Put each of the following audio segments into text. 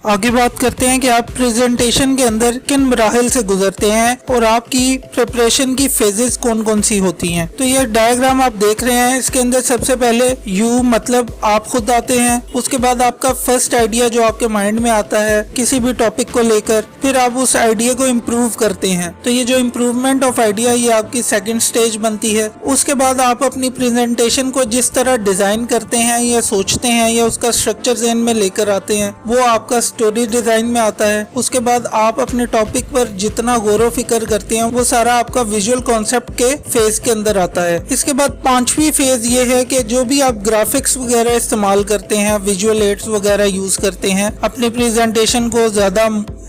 आगे बात करते हैं कि आप प्रेजेंटेशन के अंदर किन मराहिल से गुजरते हैं और आपकी प्रिपरेशन की फेजेस कौन कौन सी होती हैं। तो ये डायग्राम आप देख रहे हैं, इसके अंदर सबसे पहले यू मतलब आप खुद आते हैं, उसके बाद आपका फर्स्ट आइडिया जो आपके माइंड में आता है किसी भी टॉपिक को लेकर, फिर आप उस आइडिया को इम्प्रूव करते हैं। तो ये जो इम्प्रूवमेंट ऑफ आइडिया ये आपकी सेकंड स्टेज बनती है। उसके बाद आप अपनी प्रेजेंटेशन को जिस तरह डिजाइन करते हैं या सोचते हैं या उसका स्ट्रक्चर ज़हन में लेकर आते हैं वो आपका स्टोरी डिजाइन में आता है। उसके बाद आप अपने टॉपिक पर जितना गौर फिक्र करते हैं वो सारा आपका विजुअल कॉन्सेप्ट के फेज के अंदर आता है। इसके बाद पांचवी फेज ये है कि जो भी आप ग्राफिक्स वगैरह इस्तेमाल करते हैं, विजुअल एड्स वगैरह यूज करते हैं अपनी प्रेजेंटेशन को ज्यादा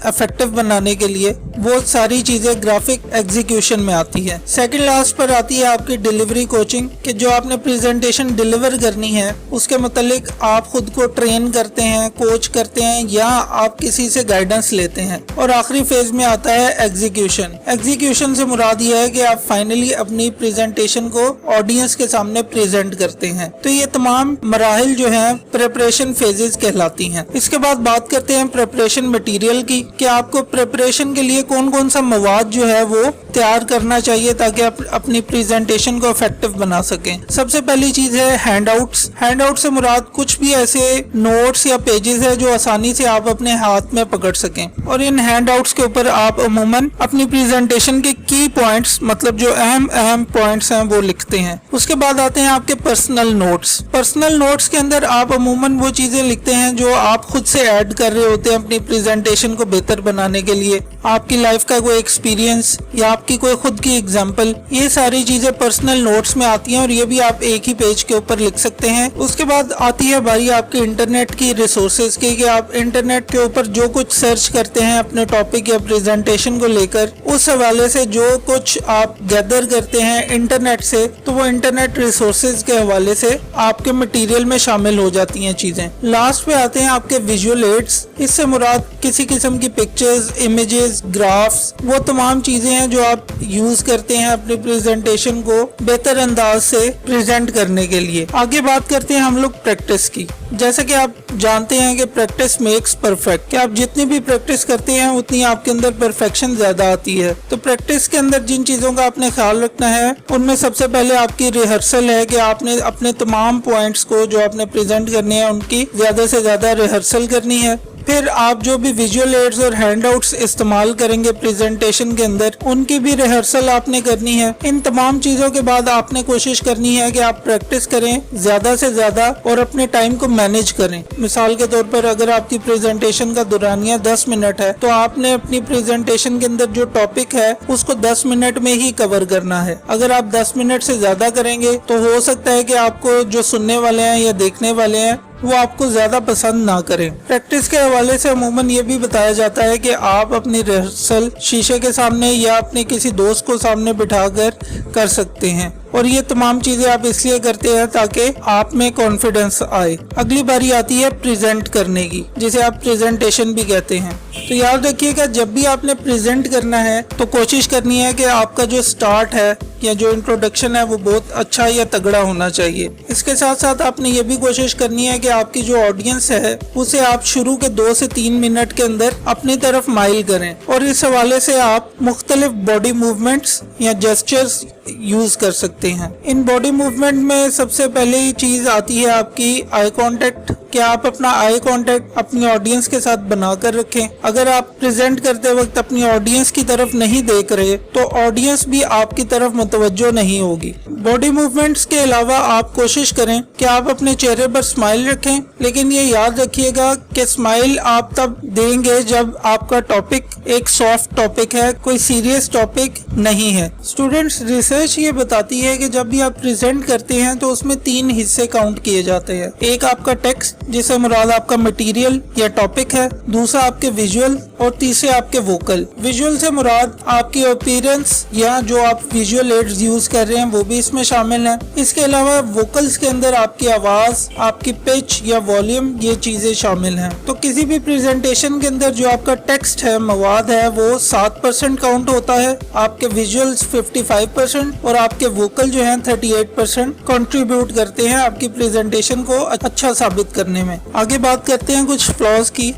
इफेक्टिव बनाने के लिए, वो सारी चीजें ग्राफिक एग्जीक्यूशन में आती है। सेकंड लास्ट पर आती है आपकी डिलीवरी कोचिंग कि जो आपने प्रेजेंटेशन डिलीवर करनी है उसके मुतालिक आप खुद को ट्रेन करते हैं, कोच करते हैं या आप किसी से गाइडेंस लेते हैं। और आखिरी फेज में आता है एग्जीक्यूशन। एग्जीक्यूशन से मुराद ये है कि आप फाइनली अपनी प्रेजेंटेशन को ऑडियंस के सामने प्रेजेंट करते हैं। तो ये तमाम मराहिल जो हैं प्रिपरेशन फेजेस कहलाती हैं। इसके बाद बात करते हैं प्रिपरेशन मटेरियल की कि आपको प्रिपरेशन के लिए कौन कौन सा मवाद जो है वो तैयार करना चाहिए ताकि आप अपनी प्रेजेंटेशन को इफेक्टिव बना सकें। सबसे पहली चीज है हैंडआउट्स। हैंडआउट से मुराद कुछ भी ऐसे नोट्स या पेजेस है जो आसानी से आप अपने हाथ में पकड़ सकें, और इन हैंडआउट्स के ऊपर आप अमूमन अपनी प्रेजेंटेशन के की पॉइंट्स मतलब जो अहम पॉइंट्स हैं वो लिखते हैं। उसके बाद आते हैं आपके पर्सनल नोट्स। पर्सनल नोट्स के अंदर आप अमूमन वो चीजें लिखते हैं जो आप खुद से ऐड कर रहे होते हैं अपनी प्रेजेंटेशन को बेहतर बनाने के लिए, आपकी लाइफ का कोई एक्सपीरियंस या आपकी कोई खुद की एग्जांपल, ये सारी चीजें पर्सनल नोट्स में आती हैं और ये भी आप एक ही पेज के ऊपर लिख सकते हैं। उसके बाद आती है बारी आपकी इंटरनेट की रिसोर्सेज की कि आप इंटरनेट के ऊपर जो कुछ सर्च करते हैं अपने टॉपिक या प्रेजेंटेशन को लेकर, उस हवाले से जो कुछ आप गैदर करते हैं इंटरनेट से, तो वो इंटरनेट रिसोर्सेज के हवाले से आपके मटेरियल में शामिल हो जाती हैं चीजें। लास्ट पे आते हैं आपके विजुअल एड्स। इससे मुराद किसी किस्म की पिक्चर्स, इमेजेस, ग्राफ्स, वो तमाम चीजें हैं जो आप यूज करते हैं अपनी प्रेजेंटेशन को बेहतर अंदाज से प्रेजेंट करने के लिए। आगे बात करते हैं हम लोग प्रैक्टिस की। जैसा कि आप जानते हैं कि प्रैक्टिस मेक्स परफेक्ट, कि आप जितनी भी प्रैक्टिस करते हैं उतनी आपके अंदर परफेक्शन ज्यादा आती है। तो प्रैक्टिस के अंदर जिन चीजों का आपने ख्याल रखना है उनमें सबसे पहले आपकी रिहर्सल है कि आपने अपने तमाम पॉइंट्स को जो आपने प्रेजेंट करने हैं उनकी ज्यादा से ज्यादा रिहर्सल करनी है। फिर आप जो भी विजुअल एड्स और हैंडआउट्स इस्तेमाल करेंगे प्रेजेंटेशन के अंदर उनकी भी रिहर्सल आपने करनी है। इन तमाम चीजों के बाद आपने कोशिश करनी है कि आप प्रैक्टिस करें ज्यादा से ज्यादा और अपने टाइम को मैनेज करें। मिसाल के तौर पर अगर आपकी प्रेजेंटेशन का दुरानिया 10 मिनट है तो आपने अपनी प्रेजेंटेशन के अंदर जो टॉपिक है उसको 10 मिनट में ही कवर करना है। अगर आप 10 मिनट से ज्यादा करेंगे तो हो सकता है कि आपको जो सुनने वाले हैं या देखने वाले हैं वो आपको ज्यादा पसंद ना करें। प्रैक्टिस के हवाले से अमूमन ये भी बताया जाता है कि आप अपनी रिहर्सल शीशे के सामने या अपने किसी दोस्त को सामने बिठाकर कर सकते हैं, और ये तमाम चीजें आप इसलिए करते हैं ताकि आप में कॉन्फिडेंस आए। अगली बारी आती है प्रेजेंट करने की, जिसे आप प्रेजेंटेशन भी कहते हैं। तो याद रखिएगा जब भी आपने प्रेजेंट करना है तो कोशिश करनी है कि आपका जो स्टार्ट है या जो इंट्रोडक्शन है वो बहुत अच्छा या तगड़ा होना चाहिए। इसके साथ साथ आपने ये भी कोशिश करनी है कि आपकी जो ऑडियंस है उसे आप शुरू के 2 से 3 मिनट के अंदर अपनी तरफ माइल करें, और इस हवाले से आप मुख्तलिफ बॉडी मूवमेंट्स या जेस्चर्स यूज कर सकते हैं। इन बॉडी मूवमेंट में सबसे पहली चीज आती है आपकी आई कांटेक्ट, कि आप अपना आई कांटेक्ट अपनी ऑडियंस के साथ बनाकर रखें। अगर आप प्रेजेंट करते वक्त अपनी ऑडियंस की तरफ नहीं देख रहे तो ऑडियंस भी आपकी तरफ मुतवज्जो नहीं होगी। बॉडी मूवमेंट्स के अलावा आप कोशिश करें कि आप अपने चेहरे पर स्माइल रखें, लेकिन ये याद रखिएगा कि स्माइल आप तब देंगे जब आपका टॉपिक एक सॉफ्ट टॉपिक है, कोई सीरियस टॉपिक नहीं है। स्टूडेंट्स, रिसर्च ये बताती है कि जब भी आप प्रेजेंट करते हैं तो उसमें 3 हिस्से काउंट किए जाते हैं। एक आपका टेक्स्ट जिसे मुराद आपका मटेरियल या टॉपिक है, दूसरा आपके विजुअल और तीसरे आपके वोकल। विजुअल से मुराद आपकी अपीयरेंस या जो आप विजुअल एड्स यूज कर रहे हैं वो भी इसमें शामिल है। इसके अलावा वोकल्स के अंदर आपकी आवाज, आपकी पिच या वॉल्यूम, ये चीजें शामिल हैं। तो किसी भी प्रेजेंटेशन के अंदर जो आपका टेक्स्ट है, मवाद है, वो 7% काउंट होता है, आपके विजुअल्स 55% और आपके वोकल जो है 38% कंट्रीब्यूट करते हैं आपकी प्रेजेंटेशन को अच्छा साबित करने में। आगे बात करते हैं कुछ फ्लॉज की।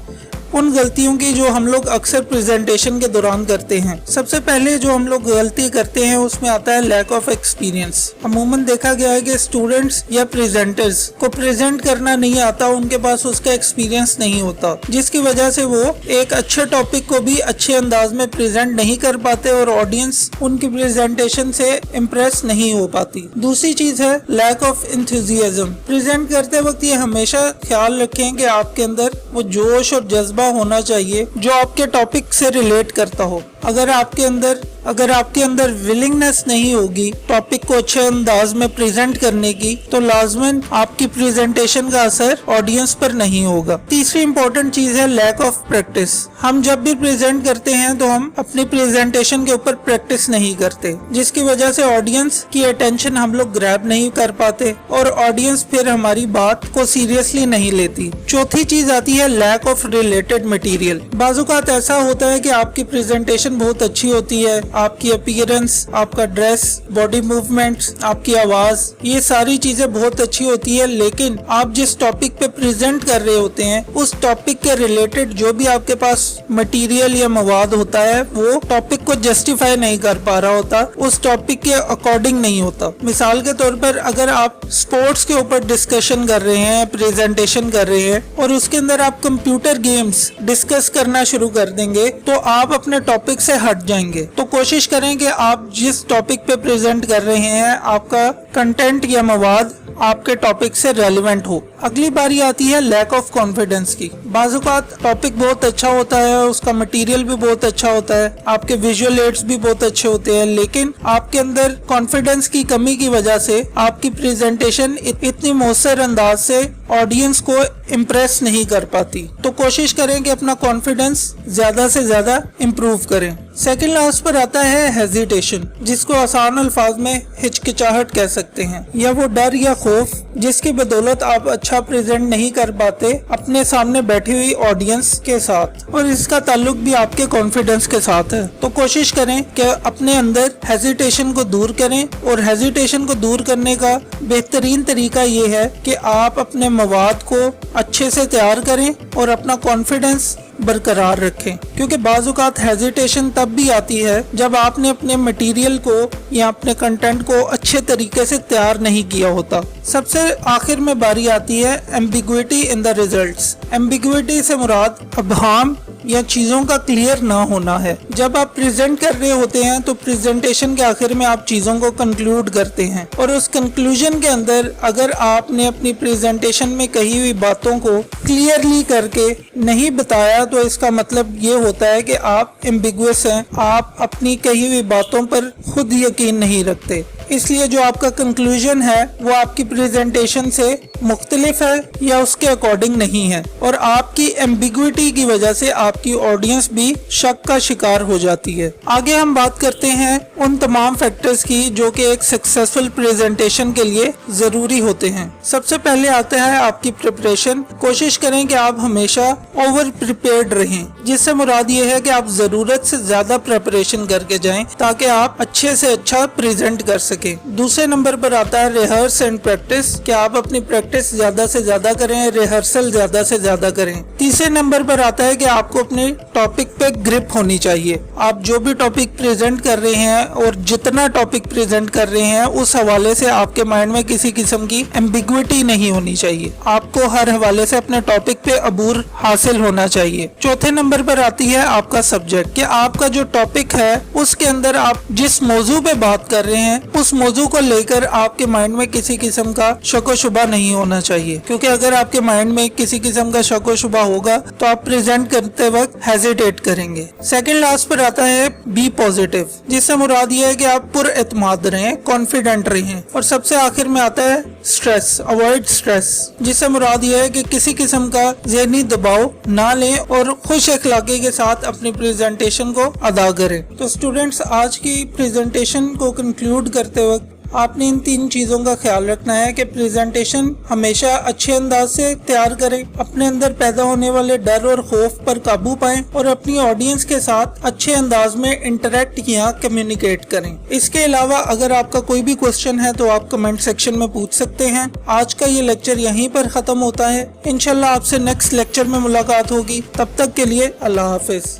उन गलतियों की जो हम लोग अक्सर प्रेजेंटेशन के दौरान करते हैं। सबसे पहले जो हम लोग गलती करते हैं उसमें आता है लैक ऑफ एक्सपीरियंस। अमूमन देखा गया है कि स्टूडेंट्स या प्रेजेंटर्स को प्रेजेंट करना नहीं आता, उनके पास उसका एक्सपीरियंस नहीं होता, जिसकी वजह से वो एक अच्छे टॉपिक को भी अच्छे अंदाज में प्रेजेंट नहीं कर पाते और ऑडियंस उनकी प्रेजेंटेशन से इम्प्रेस नहीं हो पाती। दूसरी चीज है लैक ऑफ एंथुसियाज्म। प्रेजेंट करते वक्त ये हमेशा ख्याल रखें कि आपके अंदर वो जोश और जज्बा होना चाहिए जो आपके टॉपिक से रिलेट करता हो। अगर आपके अंदर विलिंगनेस नहीं होगी टॉपिक को अच्छे अंदाज में प्रेजेंट करने की, तो लाजमन आपकी प्रेजेंटेशन का असर ऑडियंस पर नहीं होगा। तीसरी इंपॉर्टेंट चीज है लैक ऑफ प्रैक्टिस। हम जब भी प्रेजेंट करते हैं तो हम अपनी प्रेजेंटेशन के ऊपर प्रैक्टिस नहीं करते, जिसकी वजह से ऑडियंस की अटेंशन हम लोग ग्रैब नहीं कर पाते और ऑडियंस फिर हमारी बात को सीरियसली नहीं लेती। चौथी चीज आती है लैक ऑफ रिलेटेड मटेरियल। बाज़-औक़ात ऐसा होता है कि आपकी प्रेजेंटेशन बहुत अच्छी होती है, आपकी अपीयरेंस, आपका ड्रेस, बॉडी मूवमेंट्स, आपकी आवाज, ये सारी चीजें बहुत अच्छी होती है, लेकिन आप जिस टॉपिक पे प्रेजेंट कर रहे होते हैं उस टॉपिक के रिलेटेड जो भी आपके पास मटेरियल या मवाद होता है वो टॉपिक को जस्टिफाई नहीं कर पा रहा होता, उस टॉपिक के अकॉर्डिंग नहीं होता। मिसाल के तौर पर अगर आप स्पोर्ट्स के ऊपर डिस्कशन कर रहे हैं, प्रेजेंटेशन कर रहे हैं और उसके अंदर आप कंप्यूटर गेम्स डिस्कस करना शुरू कर देंगे तो आप अपने टॉपिक से हट जाएंगे। तो कोशिश करें कि आप जिस टॉपिक पे प्रेजेंट कर रहे हैं आपका कंटेंट या मवाद आपके टॉपिक से रेलेवेंट हो। अगली बारी आती है लैक ऑफ कॉन्फिडेंस की। बाज़-औक़ात टॉपिक बहुत अच्छा होता है, उसका मटेरियल भी बहुत अच्छा होता है, आपके विजुअल एड्स भी बहुत अच्छे होते हैं, लेकिन आपके अंदर कॉन्फिडेंस की कमी की वजह से आपकी प्रेजेंटेशन इतनी मौसर अंदाज से ऑडियंस को इम्प्रेस नहीं कर पाती। तो कोशिश करें कि अपना कॉन्फिडेंस ज्यादा से ज्यादा इम्प्रूव करें। सेकंड लास्ट पर आता है हेजिटेशन, जिसको आसान अल्फाज में हिचकिचाहट कह सकते हैं, या वो डर या खौफ जिसकी बदौलत आप अच्छा प्रेजेंट नहीं कर पाते अपने सामने बैठी हुई ऑडियंस के साथ, और इसका ताल्लुक भी आपके कॉन्फिडेंस के साथ है। तो कोशिश करें कि अपने अंदर हेजिटेशन को दूर करें, और हेजिटेशन को दूर करने का बेहतरीन तरीका ये है कि आप अपने मवाद को अच्छे से तैयार करें और अपना कॉन्फिडेंस बरकरार रखें, क्योंकि बाज़-औक़ात हेजिटेशन तब भी आती है जब आपने अपने मटेरियल को या अपने कंटेंट को अच्छे तरीके से तैयार नहीं किया होता। सबसे आखिर में बारी आती है ambiguity in the results. Ambiguity से मुराद अबहम या चीजों का क्लियर ना होना है। जब आप प्रेजेंट कर रहे होते हैं तो प्रेजेंटेशन के आखिर में आप चीजों को कंक्लूड करते हैं, और उस कंक्लूजन के अंदर अगर आपने अपनी प्रेजेंटेशन में कही हुई बातों को क्लियरली करके नहीं बताया तो इसका मतलब ये होता है कि आप एम्बिगुअस हैं, आप अपनी कही हुई बातों पर खुद यकीन नहीं रखते। इसलिए जो आपका कंक्लूजन है वो आपकी प्रेजेंटेशन से मुख्तलिफ है या उसके अकॉर्डिंग नहीं है, और आपकी एम्बिग्विटी की वजह से आपकी ऑडियंस भी शक का शिकार हो जाती है। आगे हम बात करते हैं उन तमाम फैक्टर्स की जो कि एक सक्सेसफुल प्रेजेंटेशन के लिए जरूरी होते हैं। सबसे पहले आता है आपकी प्रिपरेशन। कोशिश करें कि आप हमेशा ओवर प्रिपेयर्ड रहें, जिससे मुराद ये है कि आप जरूरत से ज्यादा प्रिपरेशन करके जाएं ताकि आप अच्छे से अच्छा प्रेजेंट कर सकें। दूसरे नंबर पर आता है रिहर्स एंड प्रैक्टिस, कि आप अपनी प्रैक्टिस ज्यादा से ज्यादा करें, रिहर्सल ज्यादा से ज्यादा करें। तीसरे नंबर पर आता है कि आपको अपने टॉपिक पे ग्रिप होनी चाहिए। आप जो भी टॉपिक प्रेजेंट कर रहे हैं और जितना टॉपिक प्रेजेंट कर रहे हैं उस हवाले से आपके माइंड में किसी किस्म की एम्बिग्विटी नहीं होनी चाहिए। आपको हर हवाले से अपने टॉपिक पे अबूर हासिल होना चाहिए। चौथे नंबर पर आती है आपका सब्जेक्ट, कि आपका जो टॉपिक है उसके अंदर आप जिस मौजू पे बात कर रहे हैं उस मौजू को लेकर आपके माइंड में किसी किस्म का शक व शुबा नहीं होना चाहिए, क्योंकि अगर आपके माइंड में किसी किस्म का शक व शुबा होगा तो आप प्रेजेंट करते वक्त हेजिटेट करेंगे। सेकंड लास्ट पर आता है बी पॉजिटिव, जिससे मुराद ये है कि आप पुरएतमाद रहें, कॉन्फिडेंट रहें। और सबसे आखिर में आता है स्ट्रेस, अवॉइड स्ट्रेस, जिससे मुराद ये है कि किसी किस्म का ज़हनी दबाव ना लें और खुश अखलाकी के साथ अपनी प्रेजेंटेशन को अदा करें। तो स्टूडेंट्स, आज की प्रेजेंटेशन को कंक्लूड करते वक्त آپ نے ان 3 چیزوں کا خیال رکھنا ہے کہ پریزنٹیشن ہمیشہ اچھے انداز سے تیار کریں، اپنے اندر پیدا ہونے والے ڈر اور خوف پر قابو پائیں اور اپنی آڈینس کے ساتھ اچھے انداز میں انٹریکٹ یا کمیونیکیٹ کریں۔ اس کے علاوہ اگر آپ کا کوئی بھی کوسچن ہے تو آپ کمنٹ سیکشن میں پوچھ سکتے ہیں۔ آج کا یہ لیکچر یہیں پر ختم ہوتا ہے، انشاءاللہ آپ سے نیکسٹ لیکچر میں ملاقات ہوگی، تب تک کے لیے اللہ حافظ۔